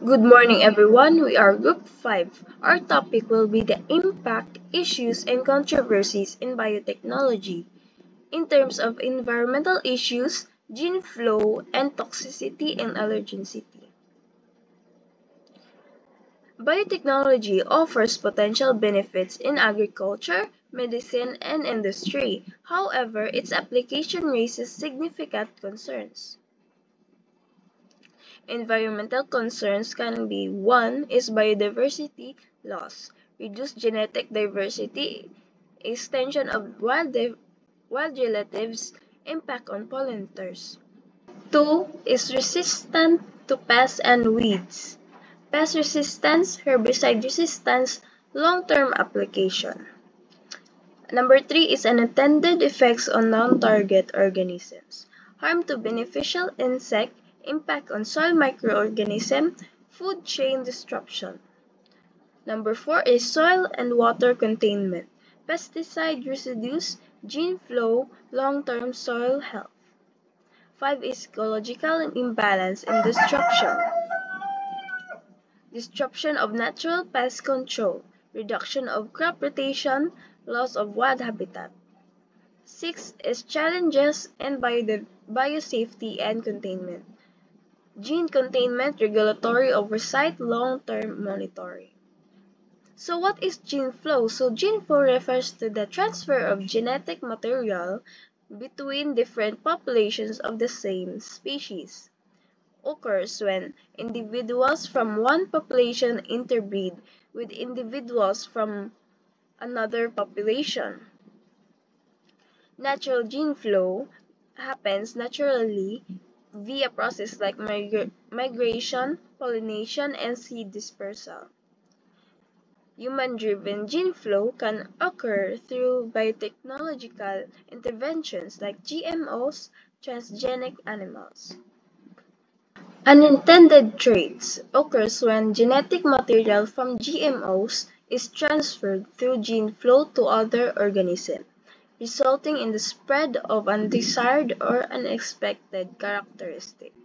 Good morning, everyone. We are Group 5. Our topic will be the impact, issues, and controversies in biotechnology. In terms of environmental issues, gene flow, and toxicity and allergenicity. Biotechnology offers potential benefits in agriculture, medicine, and industry. However, its application raises significant concerns. Environmental concerns can be: one is biodiversity loss, reduced genetic diversity, extension of wild relatives, impact on pollinators. Two is resistant to pests and weeds, pest resistance, herbicide resistance, long-term application. Number three is unintended effects on non-target organisms, harm to beneficial insect, impact on soil microorganism, food chain disruption. Number four is soil and water containment, pesticide residues, gene flow, long-term soil health. Five is ecological imbalance and disruption of natural pest control, reduction of crop rotation, loss of wild habitat. Six is challenges in biosafety and containment, gene containment, regulatory oversight, long-term monitoring. So what is gene flow? So gene flow refers to the transfer of genetic material between different populations of the same species. Occurs when individuals from one population interbreed with individuals from another population. Natural gene flow happens naturally via processes like migration, pollination, and seed dispersal. Human-driven gene flow can occur through biotechnological interventions like GMOs, transgenic animals. Unintended traits occurs when genetic material from GMOs is transferred through gene flow to other organisms, resulting in the spread of undesired or unexpected characteristics.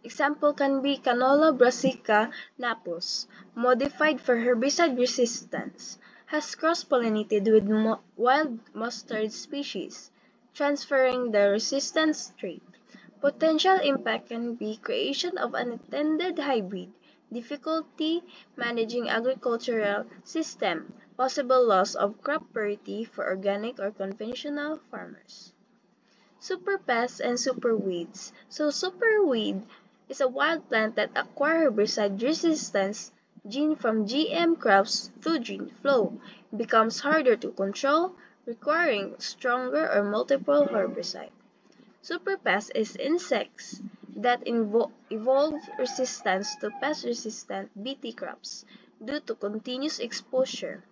Example can be Canola brassica napus, modified for herbicide resistance, has cross-pollinated with wild mustard species, transferring the resistance trait. Potential impact can be creation of unintended hybrid, difficulty managing agricultural system, possible loss of crop purity for organic or conventional farmers. Superpests and superweeds. So superweed is a wild plant that acquire herbicide resistance gene from GM crops through gene flow. It becomes harder to control, requiring stronger or multiple herbicides. Superpests is insects that evolve resistance to pest-resistant Bt crops due to continuous exposure.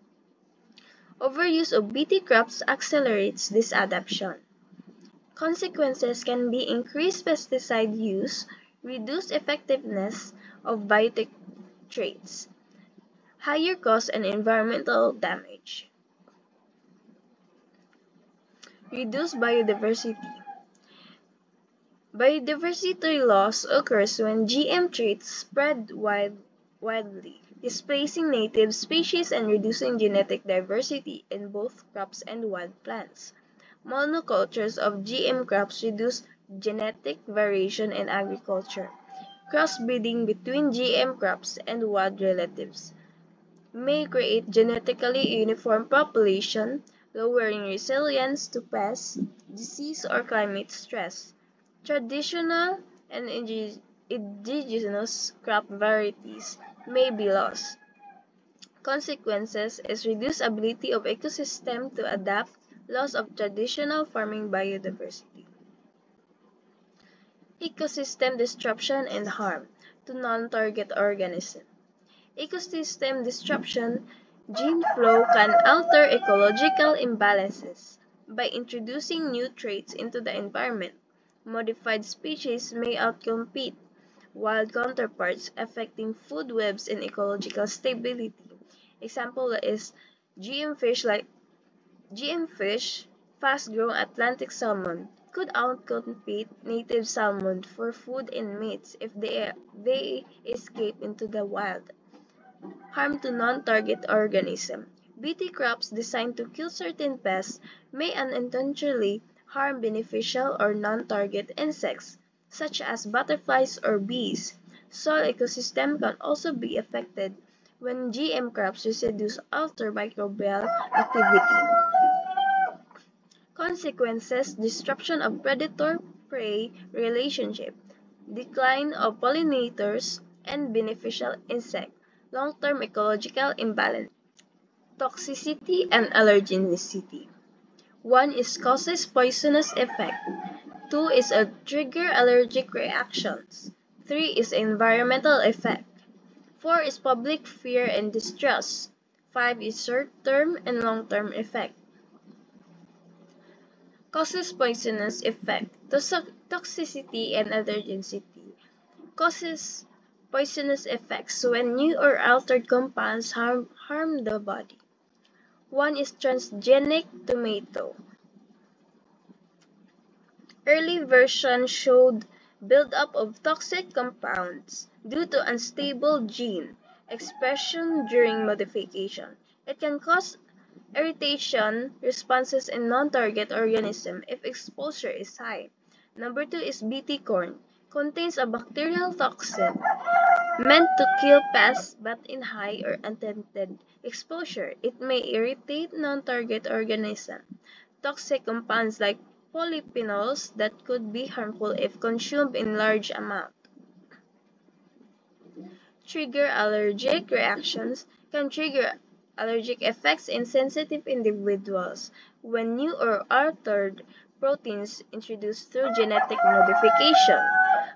Overuse of Bt crops accelerates this adaptation. Consequences can be increased pesticide use, reduced effectiveness of biotech traits, higher cost and environmental damage. Reduced biodiversity. Biodiversity loss occurs when GM traits spread widely, displacing native species and reducing genetic diversity in both crops and wild plants. Monocultures of GM crops reduce genetic variation in agriculture. Crossbreeding between GM crops and wild relatives may create genetically uniform population, lowering resilience to pests, disease, or climate stress. Traditional and indigenous crop varieties may be lost. Consequences is reduced ability of ecosystem to adapt, loss of traditional farming biodiversity. Ecosystem disruption and harm to non-target organisms. Ecosystem disruption, gene flow can alter ecological imbalances by introducing new traits into the environment. Modified species may outcompete wild counterparts, affecting food webs and ecological stability. Example is GM fish, fast-growing Atlantic salmon could outcompete native salmon for food and mates if they escape into the wild. Harm to non-target organism. Bt crops designed to kill certain pests may unintentionally harm beneficial or non-target insects, such as butterflies or bees. Soil ecosystem can also be affected when GM crops residues alter microbial activity. Consequences: disruption of predator-prey relationship, decline of pollinators and beneficial insects, long-term ecological imbalance. Toxicity and allergenicity. One is causes poisonous effect. Two is a trigger allergic reactions. Three is environmental effect. Four is public fear and distrust. Five is short-term and long-term effect. Causes poisonous effect. Toxicity and allergenicity causes poisonous effects when new or altered compounds harm the body. One is transgenic tomato. Early versions showed buildup of toxic compounds due to unstable gene expression during modification. It can cause irritation responses in non-target organism if exposure is high. Number 2 is Bt corn. Contains a bacterial toxin meant to kill pests, but in high or unintended exposure, it may irritate non-target organisms. Toxic compounds like polyphenols that could be harmful if consumed in large amounts. Trigger allergic reactions can trigger allergic effects in sensitive individuals when new or altered proteins introduced through genetic modification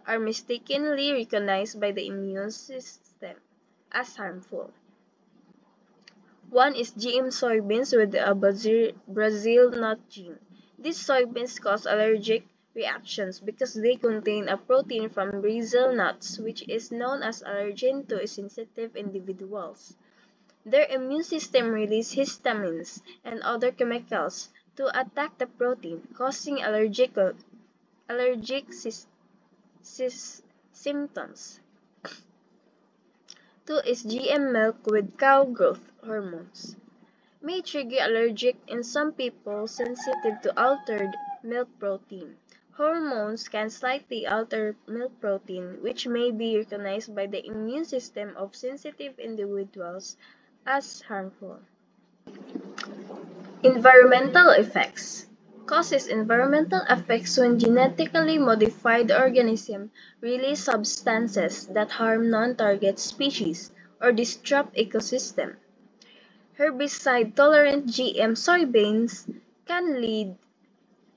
are mistakenly recognized by the immune system as harmful. One is GM soybeans with a Brazil nut gene. These soybeans cause allergic reactions because they contain a protein from Brazil nuts which is known as allergen to sensitive individuals. Their immune system releases histamines and other chemicals to attack the protein, causing allergic symptoms. 2 is GM milk with cow growth hormones. May trigger allergic in some people sensitive to altered milk protein. Hormones can slightly alter milk protein, which may be recognized by the immune system of sensitive individuals as harmful. Environmental effects causes environmental effects when genetically modified organisms release substances that harm non-target species or disrupt ecosystem. Herbicide-tolerant GM soybeans can lead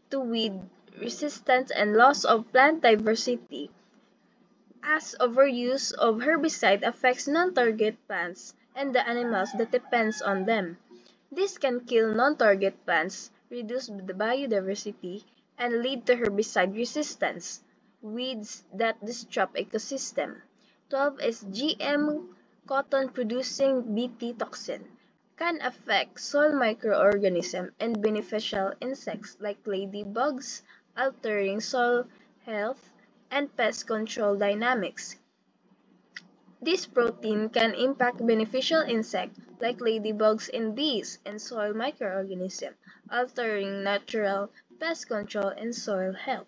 to weed resistance and loss of plant diversity, as overuse of herbicide affects non-target plants and the animals that depends on them. This can kill non-target plants, reduce the biodiversity, and lead to herbicide resistance, weeds that disrupt ecosystem. 12 is GM cotton producing Bt toxin can affect soil microorganisms and beneficial insects like ladybugs, altering soil health and pest control dynamics. This protein can impact beneficial insects like ladybugs and bees and soil microorganisms, altering natural pest control and soil health.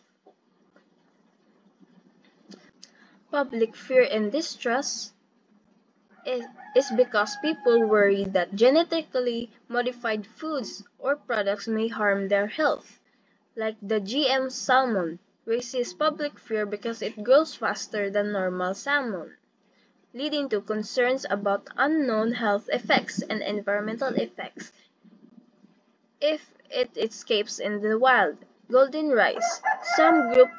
Public fear and distrust is because people worry that genetically modified foods or products may harm their health, like the GM salmon raises public fear because it grows faster than normal salmon, leading to concerns about unknown health effects and environmental effects if it escapes in the wild. Golden rice. Some groups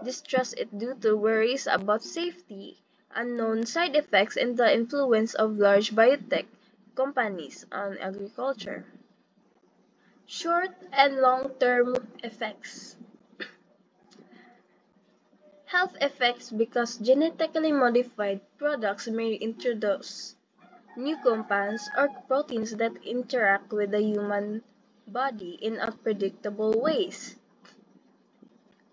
distrust it due to worries about safety, unknown side effects, and the influence of large biotech companies on agriculture. Short and long-term effects. Health effects because genetically modified products may introduce new compounds or proteins that interact with the human body in unpredictable ways.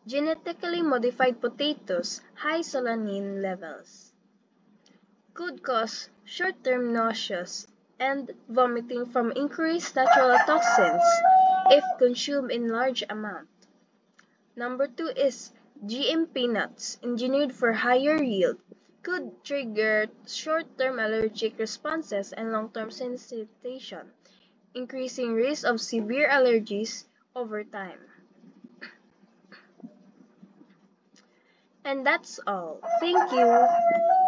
Genetically modified potatoes, high solanine levels, could cause short-term nausea and vomiting from increased natural toxins if consumed in large amounts. Number 2 is GM peanuts, engineered for higher yield, could trigger short-term allergic responses and long-term sensitization, increasing risk of severe allergies over time. And that's all. Thank you.